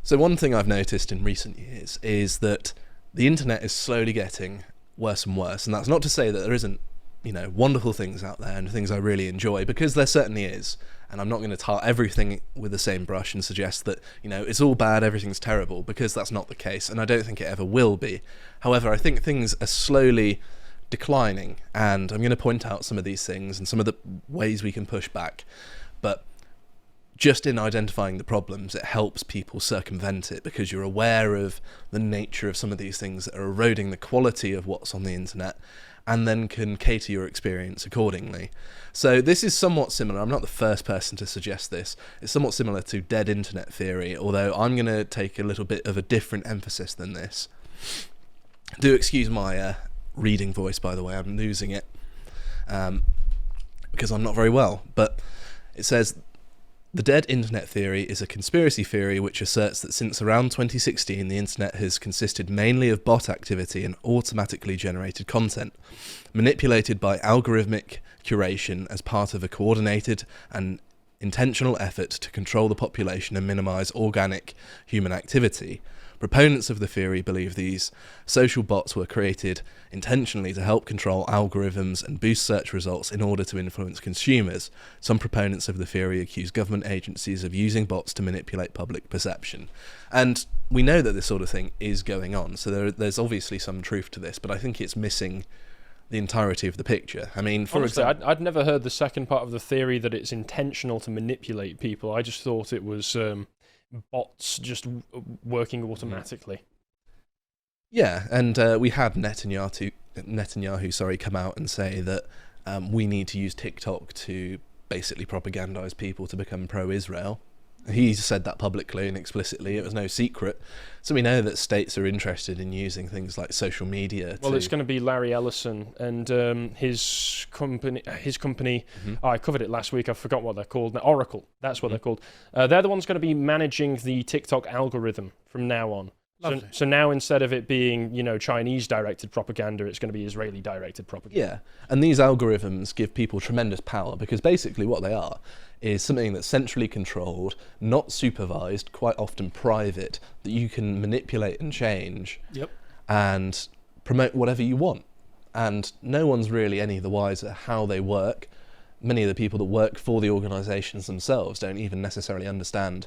So one thing I've noticed in recent years is that the internet is slowly getting worse and worse, and that's not to say that there isn't, wonderful things out there and things I really enjoy, because there certainly is. And I'm not going to tar everything with the same brush and suggest that, it's all bad, everything's terrible, because that's not the case, and I don't think it ever will be. However, I think things are slowly declining, and I'm going to point out some of these things and some of the ways we can push back. But just in identifying the problems, it helps people circumvent it, because you're aware of the nature of some of these things that are eroding the quality of what's on the internet, and then can cater your experience accordingly. So this is somewhat similar. I'm not the first person to suggest this. It's somewhat similar to dead internet theory, although I'm going to take a little bit of a different emphasis than this. Do excuse my reading voice, by the way. I'm losing it because I'm not very well. But it says, the dead internet theory is a conspiracy theory which asserts that since around 2016 the internet has consisted mainly of bot activity and automatically generated content, manipulated by algorithmic curation as part of a coordinated and intentional effort to control the population and minimise organic human activity. Proponents of the theory believe these social bots were created intentionally to help control algorithms and boost search results in order to influence consumers. Some proponents of the theory accuse government agencies of using bots to manipulate public perception. And we know that this sort of thing is going on, so there's obviously some truth to this, but I think it's missing the entirety of the picture. I mean, for Honestly, example, I'd never heard the second part of the theory that it's intentional to manipulate people. I just thought it was bots just working automatically. Yeah, and we had Netanyahu, come out and say that we need to use TikTok to basically propagandize people to become pro-Israel. He said that publicly and explicitly. It was no secret. So we know that states are interested in using things like social media. Well, it's going to be Larry Ellison and his company. Mm-hmm. I covered it last week. I forgot what they're called. Oracle. That's what they're called. They're the ones going to be managing the TikTok algorithm from now on. So now instead of it being, Chinese-directed propaganda, it's going to be Israeli-directed propaganda. Yeah, and these algorithms give people tremendous power, because basically what they are is something that's centrally controlled, not supervised, quite often private, that you can manipulate and change. Yep. And promote whatever you want. And no one's really any the wiser how they work. Many of the people that work for the organisations themselves don't even necessarily understand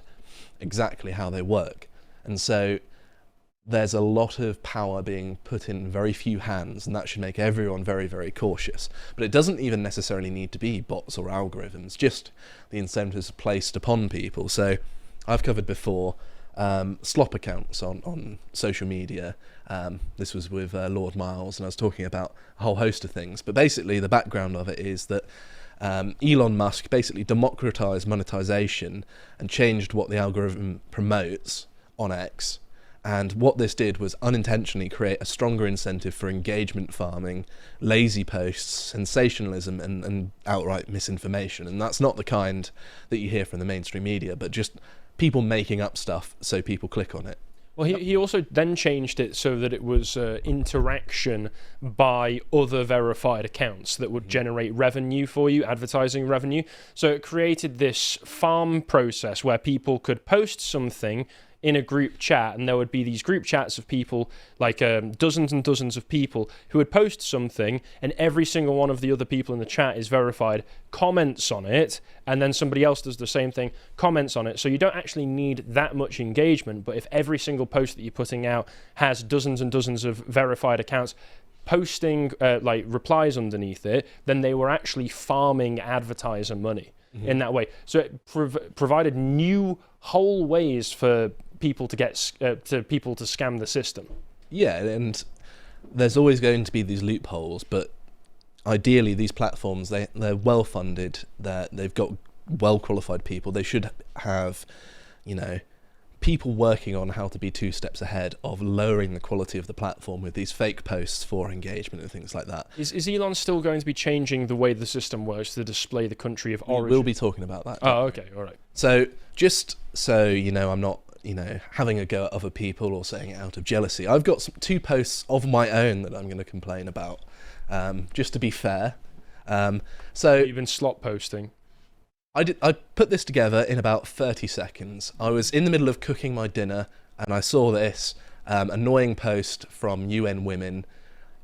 exactly how they work. And so there's a lot of power being put in very few hands, and that should make everyone very, very cautious. But it doesn't even necessarily need to be bots or algorithms, just the incentives placed upon people. So I've covered before slop accounts on social media. This was with Lord Miles, and I was talking about a whole host of things. But basically the background of it is that Elon Musk basically democratized monetization and changed what the algorithm promotes on X. And what this did was unintentionally create a stronger incentive for engagement farming, lazy posts, sensationalism, and outright misinformation. And that's not the kind that you hear from the mainstream media, but just people making up stuff so people click on it. Well, he also then changed it so that it was interaction by other verified accounts that would generate revenue for you, advertising revenue. So it created this farm process where people could post something in a group chat, and there would be these group chats of people, like dozens and dozens of people who would post something, and every single one of the other people in the chat is verified, comments on it, and then somebody else does the same thing, comments on it. So you don't actually need that much engagement, but if every single post that you're putting out has dozens and dozens of verified accounts posting replies underneath it, then they were actually farming advertiser money in that way. So it provided new whole ways for people to get to scam the system. Yeah, and there's always going to be these loopholes, but ideally these platforms, they're well funded, they've got well qualified people. They should have, people working on how to be 2 steps ahead of lowering the quality of the platform with these fake posts for engagement and things like that. Is Elon still going to be changing the way the system works to display the country of origin? We'll be talking about that. Oh, okay, all right. So just so I'm not having a go at other people or saying it out of jealousy, I've got 2 posts of my own that I'm going to complain about, just to be fair. So you've been slot posting. I put this together in about 30 seconds. I was in the middle of cooking my dinner and I saw this annoying post from UN Women.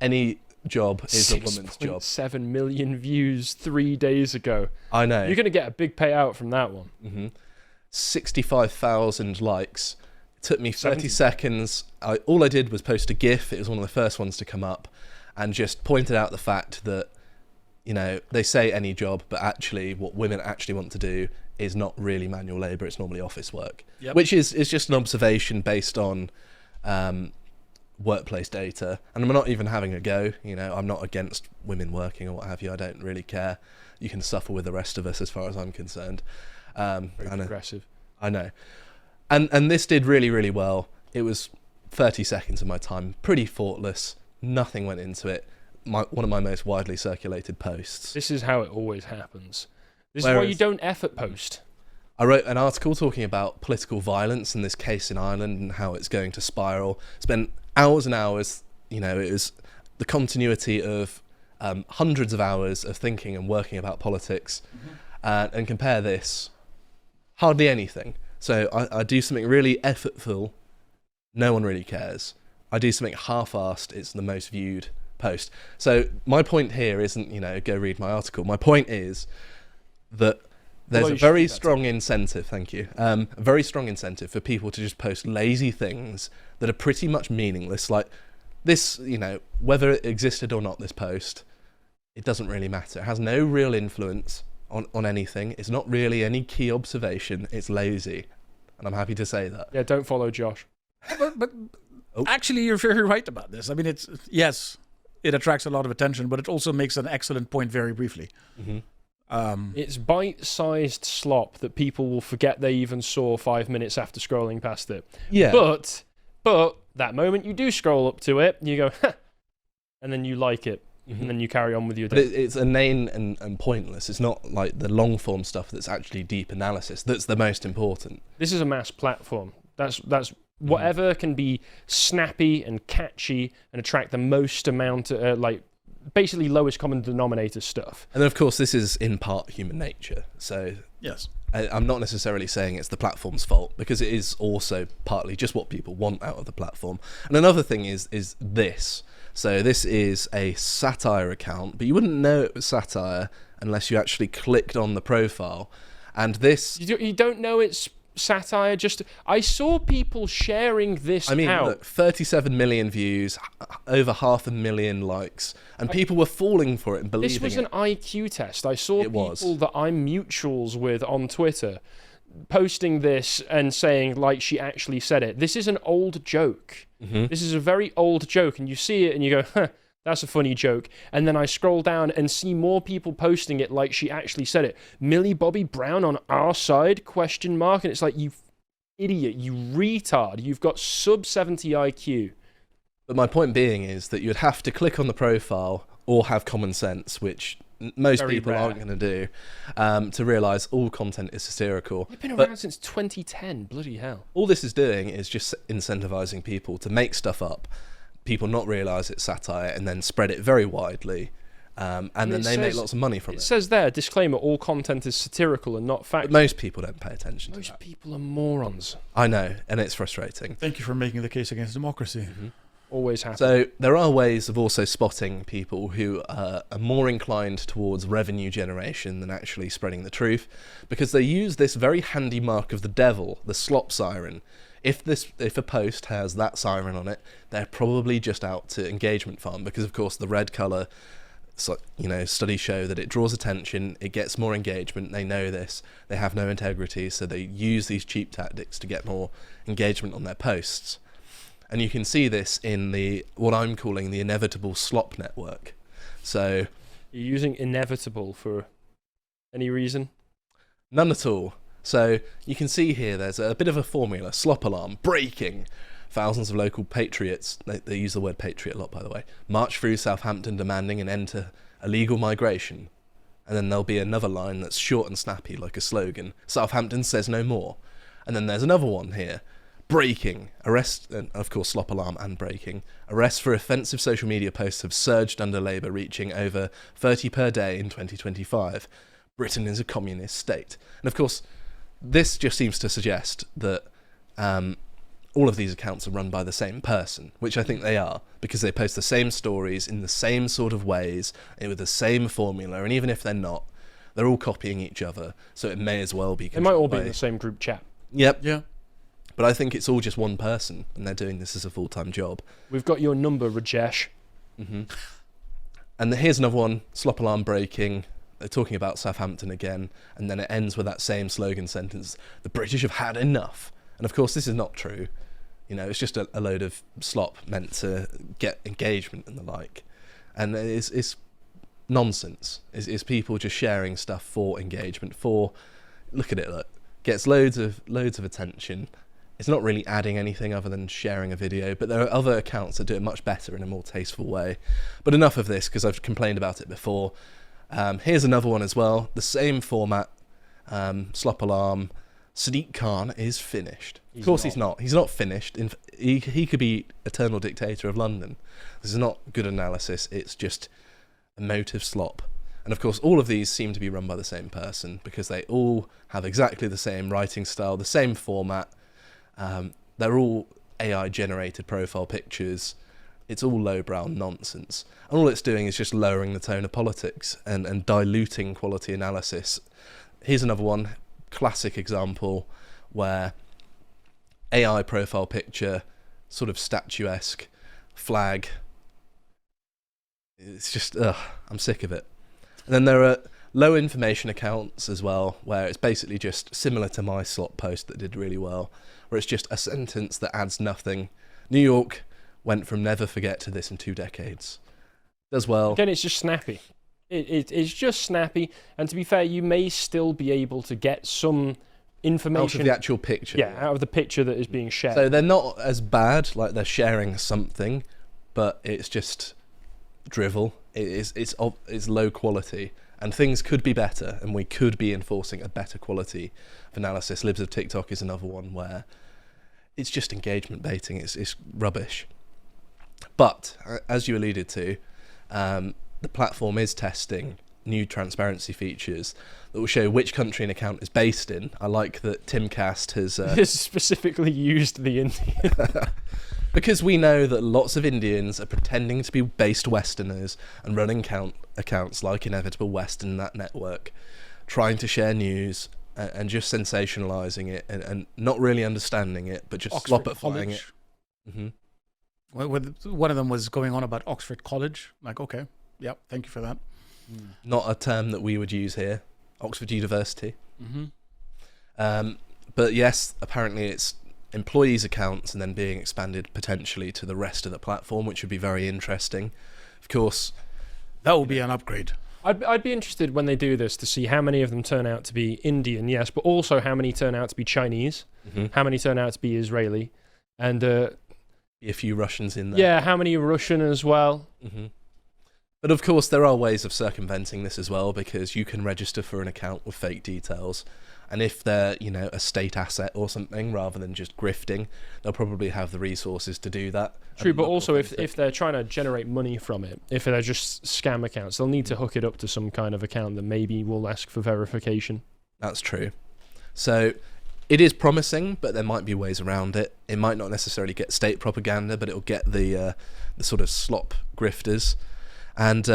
Any job is a woman's job. 6.7 million views 3 days ago. I know. You're going to get a big payout from that one. Mm-hmm. 65,000 likes. It took me 30 seconds. All I did was post a GIF. It was one of the first ones to come up, and just pointed out the fact that, you know, they say any job, but actually what women actually want to do is not really manual labour. It's normally office work, which is just an observation based on workplace data. And I'm not even having a go. You know, I'm not against women working or what have you. I don't really care. You can suffer with the rest of us as far as I'm concerned. Very progressive. I know. And this did really, really well. It was 30 seconds of my time, pretty thoughtless. Nothing went into it. One of my most widely circulated posts. This is how it always happens. This is why you don't effort post. I wrote an article talking about political violence in this case in Ireland and how it's going to spiral. Spent hours and hours, you know, it was the continuity of hundreds of hours of thinking and working about politics. And compare this, hardly anything. So I do something really effortful, no one really cares. I do something half-assed, it's the most viewed post. So my point here isn't, you know, go read my article. My point is that there's a very strong incentive, thank you, a very strong incentive for people to just post lazy things that are pretty much meaningless. Like this, you know, whether it existed or not, this post, it doesn't really matter. It has no real influence on anything. It's not really any key observation. It's lazy. And I'm happy to say that. Yeah, don't follow Josh. But actually, you're very right about this. I mean, yes, it attracts a lot of attention, but it also makes an excellent point very briefly. It's bite-sized slop that people will forget they even saw 5 minutes after scrolling past it. Yeah. But that moment you do scroll up to it, you go, ha, and then you like it. And then you carry on with your day. But it's inane and pointless. It's not like the long-form stuff that's actually deep analysis that's the most important. This is a mass platform. That's whatever can be snappy and catchy and attract the most amount of, like, basically lowest common denominator stuff. And then, of course, this is in part human nature. So Yes. I'm not necessarily saying it's the platform's fault, because it is also partly just what people want out of the platform. And another thing is this. So this is a satire account, but you wouldn't know it was satire unless you actually clicked on the profile. And this... You don't know it's satire? I saw people sharing this out. Look, 37 million views, over 500,000 likes, and people were falling for it and believing it. This was an IQ test. I saw people that I'm mutuals with on Twitter posting this and saying, like, she actually said it. This is an old joke. This is a very old joke, and you see it and you go, huh, that's a funny joke. And then I scroll down and see more people posting it like she actually said it. Millie Bobby Brown on our side, ? And it's like, you idiot, you retard, you've got sub 70 IQ. But my point being is that you'd have to click on the profile or have common sense, which most Very people rare. aren't going to do, to realise all content is satirical. They've been around since 2010, bloody hell. All this is doing is just incentivising people to make stuff up, people not realise it's satire, and then spread it very widely, and then they make lots of money from it. It says there, disclaimer, all content is satirical and not factual. But most people don't pay attention to that. Most people are morons. I know, and it's frustrating. Thank you for making the case against democracy. Always happen. So there are ways of also spotting people who are more inclined towards revenue generation than actually spreading the truth, because they use this very handy mark of the devil, the slop siren. If a post has that siren on it, they're probably just out to engagement farm, because of course the red colour, so, you know, studies show that it draws attention, it gets more engagement. They know this. They have no integrity, so they use these cheap tactics to get more engagement on their posts. And you can see this in what I'm calling the inevitable slop network. So you're using inevitable for any reason? None at all. So you can see here there's a bit of a formula. Slop alarm, breaking. Thousands of local patriots, they use the word patriot a lot, by the way, march through Southampton demanding an end to illegal migration. And then there'll be another line that's short and snappy, like a slogan. Southampton says no more. And then there's another one here. Breaking. Arrest, and of course, slop alarm and breaking. Arrests for offensive social media posts have surged under Labour, reaching over 30 per day in 2025. Britain is a communist state. And of course, this just seems to suggest that all of these accounts are run by the same person, which I think they are, because they post the same stories in the same sort of ways, and with the same formula, and even if they're not, they're all copying each other, so it may as well be They might all be in the same group chat. Yep. Yeah. But I think it's all just one person, and they're doing this as a full-time job. We've got your number, Rajesh. Mm-hmm. And here's another one, slop alarm breaking. They're talking about Southampton again, and then it ends with that same slogan sentence, the British have had enough. And of course, this is not true. You know, it's just a load of slop meant to get engagement and the like. And it's nonsense. It's people just sharing stuff for engagement, look at it, look, gets loads of attention. It's not really adding anything other than sharing a video, but there are other accounts that do it much better in a more tasteful way. But enough of this, because I've complained about it before. Here's another one as well, the same format, slop alarm. Sadiq Khan is finished. Of course he's not. He's not finished. He could be eternal dictator of London. This is not good analysis. It's just emotive slop. And of course, all of these seem to be run by the same person because they all have exactly the same writing style, the same format. They're all AI-generated profile pictures. It's all lowbrow nonsense. And all it's doing is just lowering the tone of politics and diluting quality analysis. Here's another one. Classic example where AI profile picture, sort of statuesque, flag. It's just, I'm sick of it. And then there are low information accounts as well, where it's basically just similar to my slot post that did really well, where it's just a sentence that adds nothing. New York went from never forget to this in 2 decades. Does well. Again, it's just snappy. It's just snappy, and to be fair, you may still be able to get some information out of the actual picture. Yeah, out of the picture that is being shared. So they're not as bad, like they're sharing something, but it's just drivel. It's low quality, and things could be better, and we could be enforcing a better quality of analysis. Libs of TikTok is another one where it's just engagement baiting. It's rubbish. But as you alluded to, the platform is testing new transparency features that will show which country an account is based in. I like that Timcast has specifically used the Indian. Because we know that lots of Indians are pretending to be based Westerners and running accounts like Inevitable West in that network, trying to share news and just sensationalising it and not really understanding it, but just slopifying it. Mm-hmm. One of them was going on about Oxford College. Like, okay, yeah, thank you for that. Not a term that we would use here. Oxford University. Mm-hmm. But yes, apparently it's employees' accounts and then being expanded potentially to the rest of the platform, which would be very interesting. Of course, that will be an upgrade. I'd be interested when they do this to see how many of them turn out to be Indian, yes, but also how many turn out to be Chinese, how many turn out to be Israeli, and a few Russians in there. Yeah, how many Russian as well. Mm-hmm. But of course, there are ways of circumventing this as well, because you can register for an account with fake details. And if they're, a state asset or something, rather than just grifting, they'll probably have the resources to do that. True, but also if they're trying to generate money from it, if they're just scam accounts, they'll need to hook it up to some kind of account that maybe will ask for verification. That's true. So it is promising, but there might be ways around it. It might not necessarily get state propaganda, but it'll get the sort of slop grifters. And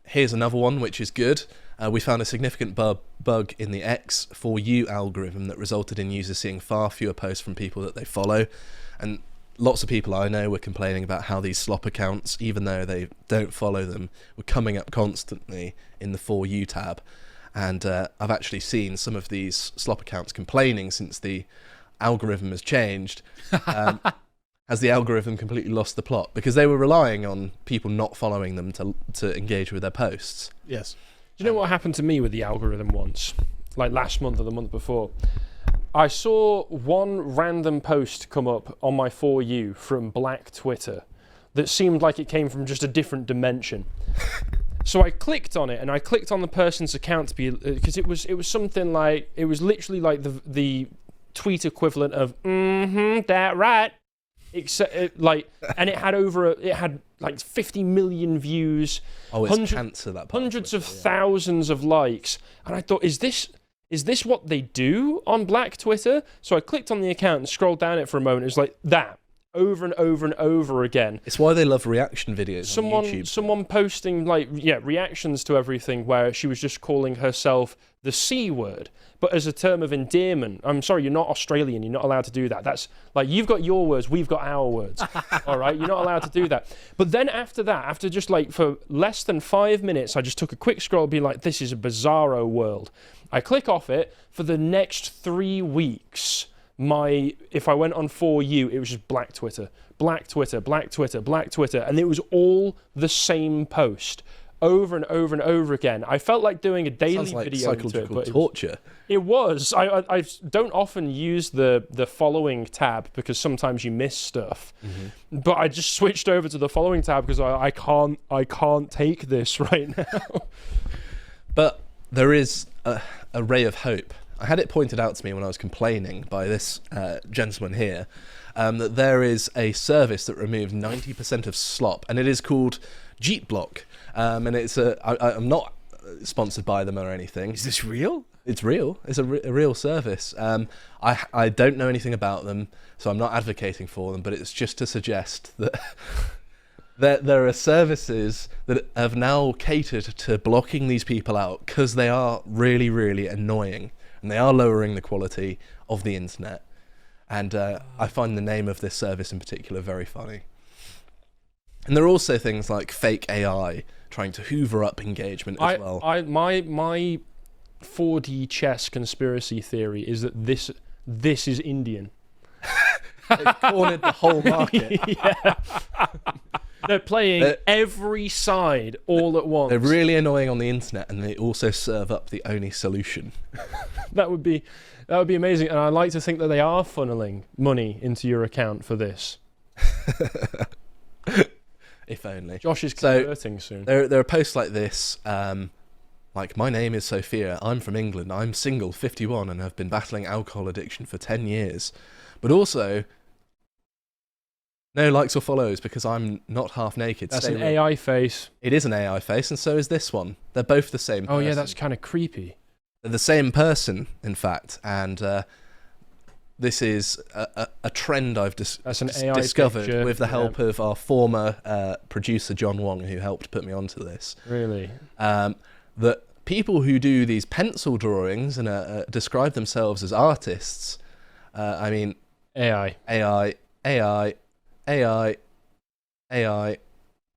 here's another one, which is good. We found a significant bug in the X for You algorithm that resulted in users seeing far fewer posts from people that they follow. And lots of people I know were complaining about how these slop accounts, even though they don't follow them, were coming up constantly in the For You tab. And I've actually seen some of these slop accounts complaining since the algorithm has changed. Has the algorithm completely lost the plot? Because they were relying on people not following them to engage with their posts. Yes. Do you know what happened to me with the algorithm once? Like last month or the month before? I saw one random post come up on my For You from Black Twitter that seemed like it came from just a different dimension. So I clicked on it, and I clicked on the person's account to be, because it was something like, it was literally like the tweet equivalent of, that right. Except and it had like 50 million views. Oh, it's cancer, that part hundreds of thousands of likes, and I thought, is this what they do on Black Twitter? So I clicked on the account and scrolled down it for a moment. It was like that over and over and over again. It's why they love reaction videos on YouTube. Someone posting reactions to everything where she was just calling herself the C word, but as a term of endearment. I'm sorry, you're not Australian. You're not allowed to do that. That's like, you've got your words, we've got our words. All right, you're not allowed to do that. But then after just like for less than 5 minutes, I just took a quick scroll, being like, this is a bizarro world. I click off it. For the next 3 weeks, if I went on For You, it was just Black Twitter, Black Twitter, Black Twitter, Black Twitter, and it was all the same post over and over and over again. I felt like doing a daily Sounds like video psychological into it, but torture. It was. I don't often use the following tab because sometimes you miss stuff. Mm-hmm. But I just switched over to the following tab because I can't take this right now. But there is a ray of hope. I had it pointed out to me when I was complaining by this gentleman here that there is a service that removes 90% of slop, and it is called Gettr. And it's I'm not sponsored by them or anything. Is this real? It's real. It's a real service. I don't know anything about them, so I'm not advocating for them, but it's just to suggest that there are services that have now catered to blocking these people out because they are really, really annoying, and they are lowering the quality of the internet. And I find the name of this service in particular very funny. And there are also things like fake AI trying to hoover up engagement as well. My 4D chess conspiracy theory is that this is Indian. They've cornered the whole market. Yeah. They're playing every side all at once. They're really annoying on the internet, and they also serve up the only solution. That would be amazing, and I like to think that they are funneling money into your account for this. If only. Josh is converting soon. There are posts like this, like, my name is Sophia, I'm from England, I'm single, 51, and have been battling alcohol addiction for 10 years. But also, no likes or follows because I'm not half naked. That's an AI face. It is an AI face, and so is this one. They're both the same person. Oh yeah, that's kind of creepy. They're the same person, in fact, and this is a trend I've discovered picture, with the help of our former producer, John Wong, who helped put me onto this. Really? That people who do these pencil drawings and describe themselves as artists, I mean... AI.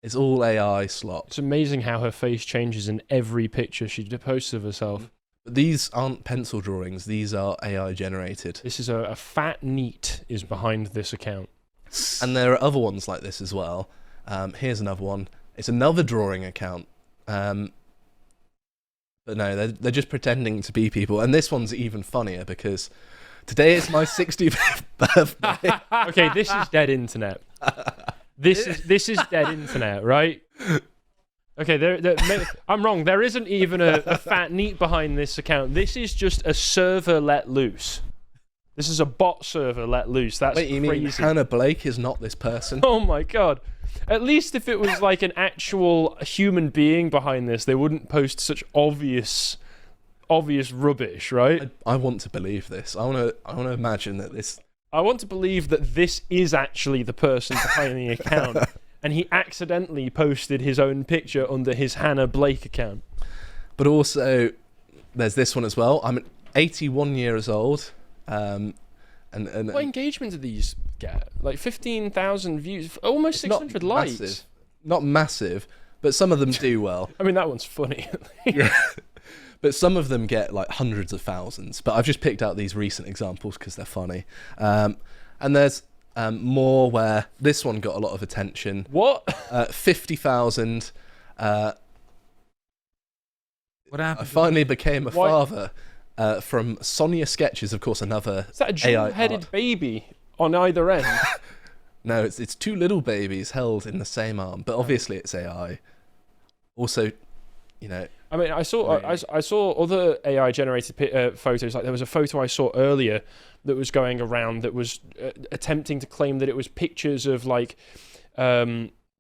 It's all AI slop. It's amazing how her face changes in every picture she posts of herself. But these aren't pencil drawings, these are AI generated. This is a fat NEET is behind this account. And there are other ones like this as well. Here's another one. It's another drawing account. But no, they're just pretending to be people. And this one's even funnier because today is my 65th birthday. Okay, this is dead internet. This is dead internet, right? Okay, I'm wrong. There isn't even a fat NEET behind this account. This is just a server let loose. This is a bot server let loose. That's Wait, you crazy. mean Hannah Blake is not this person? Oh my god. At least if it was like an actual human being behind this, they wouldn't post such obvious rubbish, right? I want to believe this. I want to imagine that this... I want to believe that this is actually the person behind the account. And he accidentally posted his own picture under his Hannah Blake account. But also, there's this one as well. I'm 81 years old. And what engagement do these get? Like 15,000 views, almost 600 likes. Massive. Not massive, but some of them do well. I mean, that one's funny. Yeah. But some of them get like hundreds of thousands. But I've just picked out these recent examples because they're funny. And there's... more where this one got a lot of attention. What? 50,000. What happened? I finally became a father from Sonia Sketches, of course, another. Is that a jewel-headed baby on either end? No, it's two little babies held in the same arm, but obviously it's AI. Also, you know. I mean, I saw other AI generated photos. Like there was a photo I saw earlier that was going around that was attempting to claim that it was pictures of like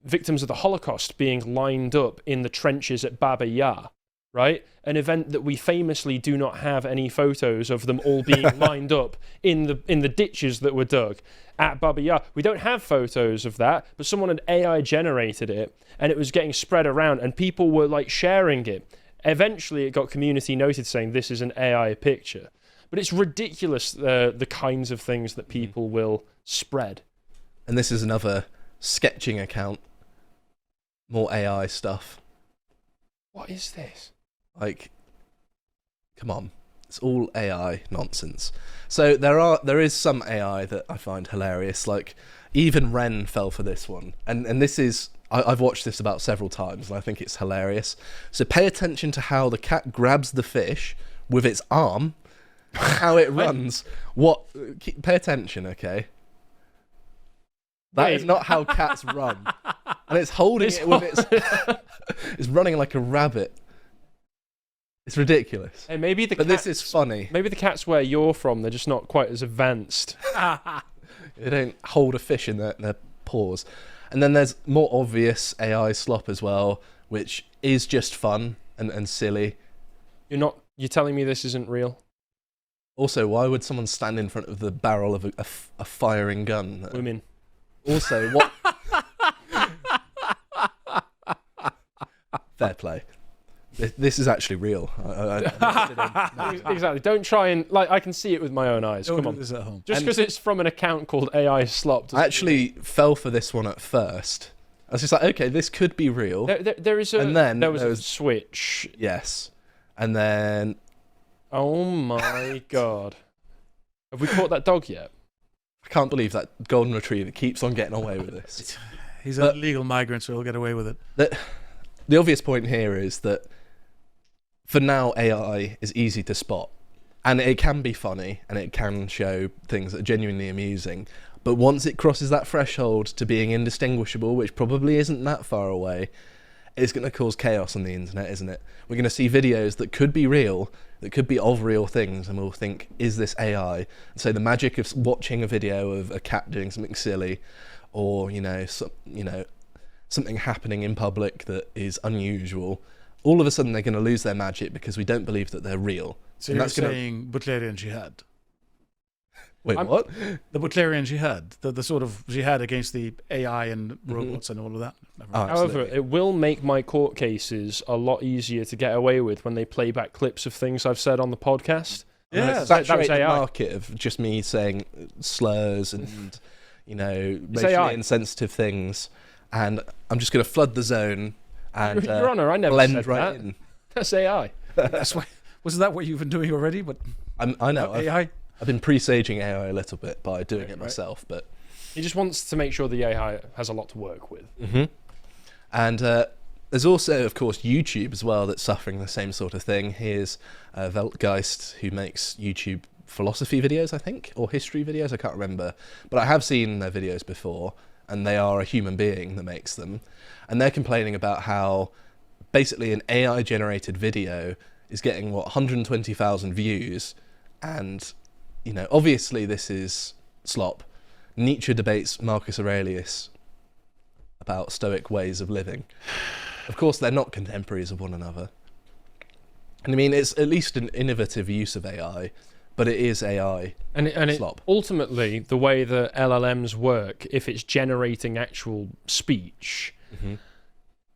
victims of the Holocaust being lined up in the trenches at Baba Yar, right? An event that we famously do not have any photos of them all being lined up in the ditches that were dug at Baba Yar. We don't have photos of that, but someone had AI generated it, and it was getting spread around, and people were like sharing it. Eventually, it got community noted saying this is an AI picture. But it's ridiculous the kinds of things that people will spread. And this is another sketching account. More AI stuff. What is this? Like, come on. It's all AI nonsense. So there is some AI that I find hilarious. Like, even Ren fell for this one. And this is... I've watched this about several times, and I think it's hilarious. So pay attention to how the cat grabs the fish with its arm, how it runs. Pay attention, okay? That is not how cats run. And it's holding it with its... It's running like a rabbit. It's ridiculous. Hey, maybe but this is funny. Maybe the cats where you're from, they're just not quite as advanced. They don't hold a fish in their paws. And then there's more obvious AI slop as well, which is just fun and silly. You're telling me this isn't real? Also, why would someone stand in front of the barrel of a firing gun? Women. Also, what... Fair play. This is actually real. Exactly. Don't try and... Like, I can see it with my own eyes. Don't Come do on. this at home. Just because it's from an account called AI Slop. I actually fell for this one at first. I was just like, okay, this could be real. There was a switch. Yes. And then... Oh my God. Have we caught that dog yet? I can't believe that golden retriever keeps on getting away with this. He's an illegal migrant, so he'll get away with it. The obvious point here is that for now, AI is easy to spot. And it can be funny, and it can show things that are genuinely amusing. But once it crosses that threshold to being indistinguishable, which probably isn't that far away, it's going to cause chaos on the internet, isn't it? We're going to see videos that could be real, that could be of real things, and we'll think, is this AI? And so the magic of watching a video of a cat doing something silly, or, something happening in public that is unusual, all of a sudden they're going to lose their magic because we don't believe that they're real. So you're saying Butlerian jihad? Wait, what? The Butlerian jihad, the sort of jihad against the AI and robots and all of that. However, it will make my court cases a lot easier to get away with when they play back clips of things I've said on the podcast. Yeah, that was the AI. market of just me saying slurs and racially insensitive things, and I'm just going to flood the zone and Your Honour, I never blend said right that. in. That's AI. That's why. Wasn't that what you've been doing already? But I know. AI. I've been presaging AI a little bit by doing it myself, but He just wants to make sure the AI has a lot to work with. Mm-hmm. And there's also, of course, YouTube as well that's suffering the same sort of thing. Here's Weltgeist, who makes YouTube philosophy videos, I think, or history videos, I can't remember. But I have seen their videos before, and they are a human being that makes them. And they're complaining about how basically an AI-generated video is getting, 120,000 views, and, obviously this is slop. Nietzsche debates Marcus Aurelius about Stoic ways of living. Of course, they're not contemporaries of one another. And I mean, it's at least an innovative use of AI, but it is AI slop. Ultimately, the way that LLMs work, if it's generating actual speech,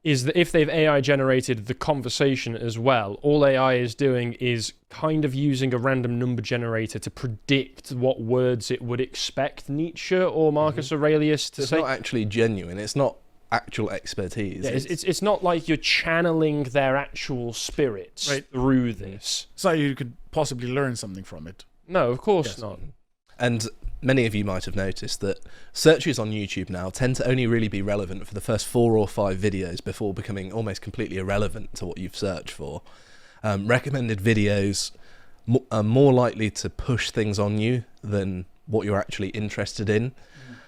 is that if they've AI generated the conversation as well, all AI is doing is kind of using a random number generator to predict what words it would expect Nietzsche or Marcus Aurelius to say. It's not actually genuine. It's not actual expertise. Yeah, it's not like you're channeling their actual spirits through this. So you could possibly learn something from it. No, of course not. And many of you might have noticed that searches on YouTube now tend to only really be relevant for the first 4 or 5 videos before becoming almost completely irrelevant to what you've searched for. Recommended videos are more likely to push things on you than what you're actually interested in.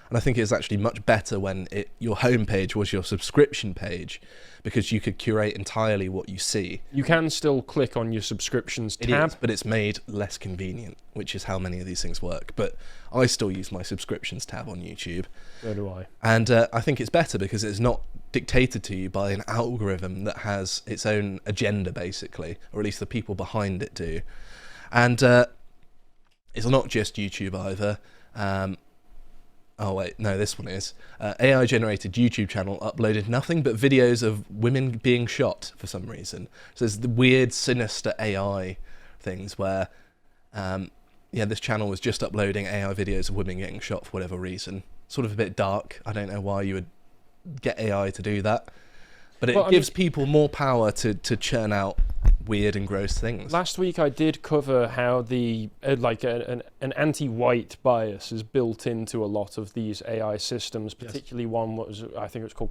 And I think it's actually much better when your homepage was your subscription page, because you could curate entirely what you see. You can still click on your subscriptions tab. It is, but it's made less convenient, which is how many of these things work. But I still use my subscriptions tab on YouTube. So do I. And I think it's better because it's not dictated to you by an algorithm that has its own agenda, basically, or at least the people behind it do. And it's not just YouTube either. Oh wait, no, this one is. AI-generated YouTube channel uploaded nothing but videos of women being shot for some reason. So there's the weird, sinister AI things where, this channel was just uploading AI videos of women getting shot for whatever reason. Sort of a bit dark. I don't know why you would get AI to do that. But it gives people more power to churn out weird and gross things. Last week I did cover how the an anti-white bias is built into a lot of these AI systems, particularly one was, I think it was called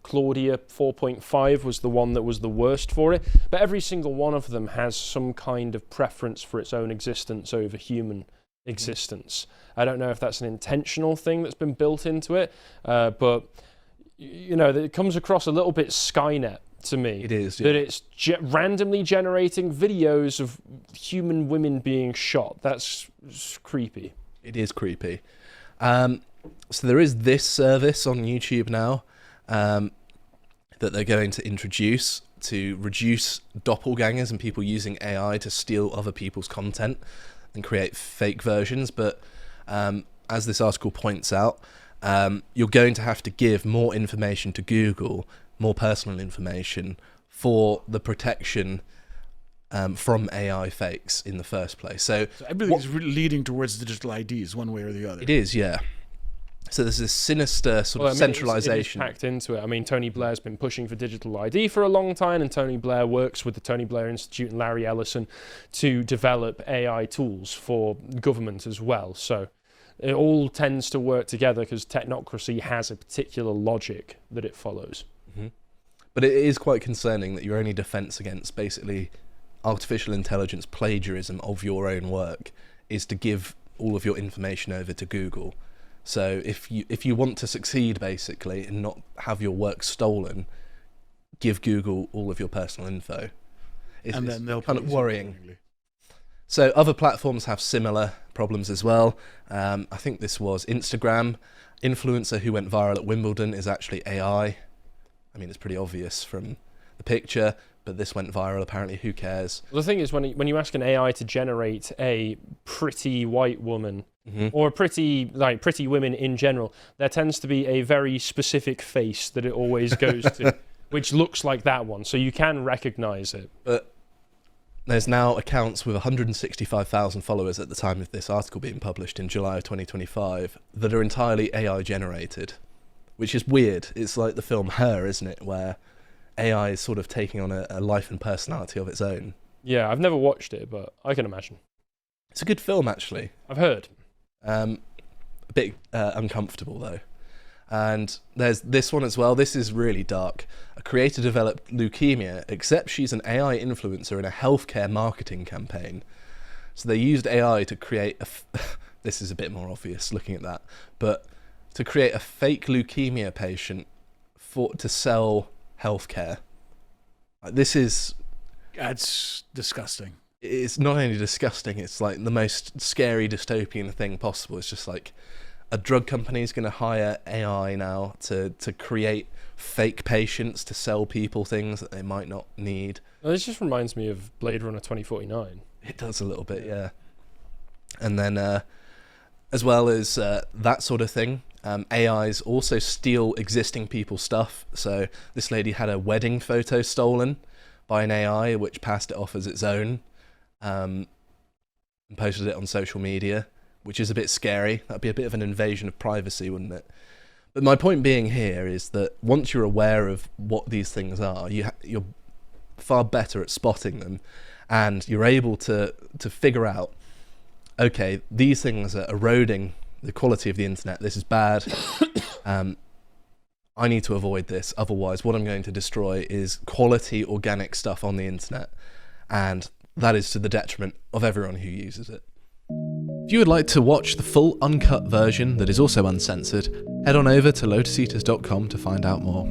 Claudia 4.5 was the one that was the worst for it. But every single one of them has some kind of preference for its own existence over human existence. I don't know if that's an intentional thing that's been built into it, but it comes across a little bit Skynet to me. It is, that it's randomly generating videos of human women being shot. That's creepy. It is creepy. So there is this service on YouTube now that they're going to introduce to reduce doppelgangers and people using AI to steal other people's content and create fake versions. But as this article points out, you're going to have to give more information to Google, more personal information, for the protection from AI fakes in the first place. So everything's leading towards digital IDs one way or the other. It is, yeah. So there's this sinister sort of centralization. It's packed into it. I mean, Tony Blair's been pushing for digital ID for a long time, and Tony Blair works with the Tony Blair Institute and Larry Ellison to develop AI tools for government as well. So it all tends to work together because technocracy has a particular logic that it follows. Mm-hmm. But it is quite concerning that your only defense against basically artificial intelligence plagiarism of your own work is to give all of your information over to Google. So if you want to succeed basically and not have your work stolen, give Google all of your personal info. And then they'll kind of worrying. So other platforms have similar problems as well. I think this was Instagram. Influencer who went viral at Wimbledon is actually AI. I mean, it's pretty obvious from the picture, but this went viral apparently. Who cares? Well, the thing is, when you ask an AI to generate a pretty white woman, or pretty women in general, there tends to be a very specific face that it always goes to, which looks like that one, so you can recognize it. But there's now accounts with 165,000 followers at the time of this article being published in July of 2025 that are entirely AI generated, which is weird. It's like the film Her, isn't it, where AI is sort of taking on a life and personality of its own. Yeah, I've never watched it, but I can imagine. It's a good film, actually. I've heard. A bit uncomfortable, though. And there's this one as well. This is really dark. A creator developed leukemia, except she's an AI influencer in a healthcare marketing campaign. So they used AI to create this is a bit more obvious looking at that, but to create a fake leukemia patient to sell healthcare. That's disgusting. It's not only disgusting, it's like the most scary dystopian thing possible. It's just like a drug company is going to hire AI now to create fake patients to sell people things that they might not need. Well, this just reminds me of Blade Runner 2049. It does a little bit, yeah. And then as well as that sort of thing, AIs also steal existing people's stuff. So this lady had a wedding photo stolen by an AI, which passed it off as its own, and posted it on social media, which is a bit scary. That'd be a bit of an invasion of privacy, wouldn't it? But my point being here is that once you're aware of what these things are, you're far better at spotting them, and you're able to figure out, okay, these things are eroding the quality of the internet. This is bad. I need to avoid this. Otherwise, what I'm going to destroy is quality organic stuff on the internet, and that is to the detriment of everyone who uses it. If you would like to watch the full uncut version that is also uncensored, head on over to lotuseaters.com to find out more.